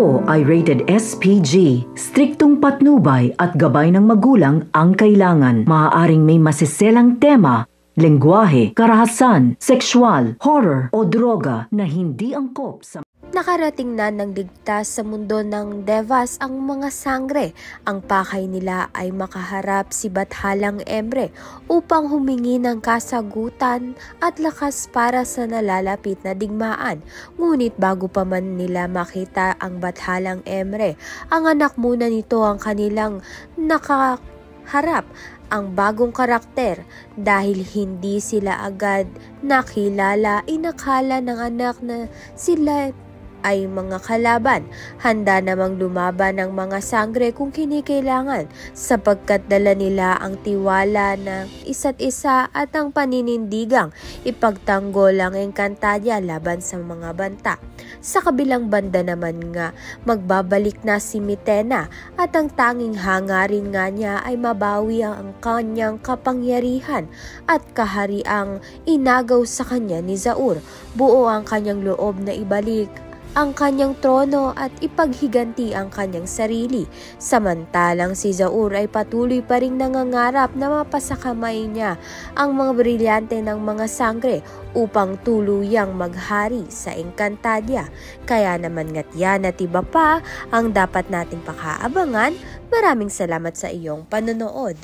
Ito ay rated SPG. Striktong patnubay at gabay ng magulang ang kailangan. Maaaring may masiselang tema, lengguwahe, karahasan, sexual, horror o droga na hindi angkop sa... Nakarating na ng ligtas sa mundo ng devas ang mga sangre. Ang pakay nila ay makaharap si Bathalang Emre upang humingi ng kasagutan at lakas para sa nalalapit na digmaan. Ngunit bago pa man nila makita ang Bathalang Emre, ang anak muna nito ang kanilang nakaharap ang bagong karakter. Dahil hindi sila agad nakilala, inakala ng anak na sila ay mga kalaban. Handa namang lumaban ng mga sangre kung kinikailangan, sapagkat dala nila ang tiwala ng isa't isa at ang paninindigang ipagtanggol ang Encantadia laban sa mga banta. Sa kabilang banda naman nga, magbabalik na si Mitena at ang tanging hangarin nga niya ay mabawi ang kanyang kapangyarihan at kahariang inagaw sa kanya ni Zaur. Buo ang kanyang loob na ibalik ang kanyang trono at ipaghiganti ang kanyang sarili. Samantalang si Zaur ay patuloy pa ring nangangarap na mapasakamay niya ang mga brilyante ng mga sangre upang tuluyang maghari sa Encantadia. Kaya naman nga't yan at iba pa ang dapat nating pakaabangan. Maraming salamat sa iyong panonood.